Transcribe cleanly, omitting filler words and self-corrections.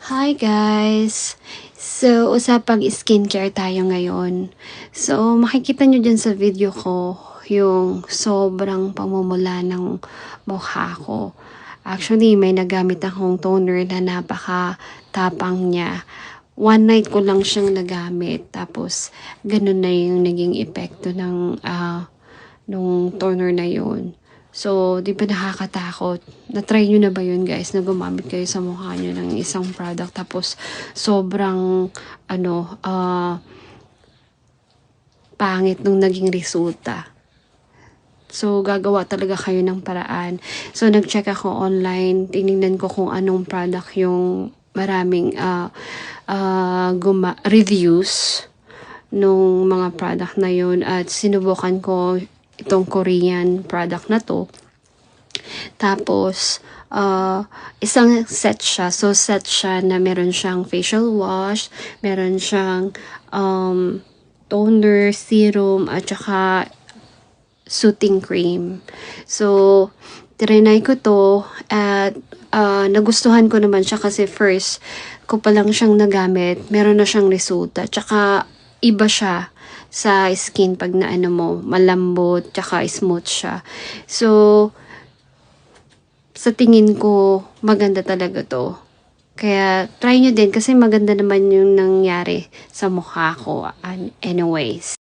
Hi guys! So, usapang skincare tayo ngayon. So, makikita nyo dyan sa video ko yung sobrang pamumula ng mukha ko. Actually, may nagamit akong toner na napaka-tapang niya. One night ko lang siyang nagamit. Tapos, ganun na yung naging epekto nung toner na yun. So, di ba nakakatakot? Na-try nyo na ba yun guys? Na gumamit kayo sa mukha nyo ng isang product. Tapos, sobrang, pangit nung naging resulta. So, gagawa talaga kayo ng paraan. So, nag-check ako online. Tinignan ko kung anong product yung maraming reviews nung mga product na yun. At sinubukan ko itong Korean product na to. Tapos, isang set siya. So, set siya na meron siyang facial wash, meron siyang toner, serum, at saka soothing cream. So, trinay ko to at nagustuhan ko naman siya kasi first ko pa lang siyang nagamit, meron na siyang resulta. Tsaka, iba siya sa skin pag naano mo, malambot, tsaka smooth siya. So, sa tingin ko, maganda talaga to. Kaya, try nyo din kasi maganda naman yung nangyari sa mukha ko. Anyways.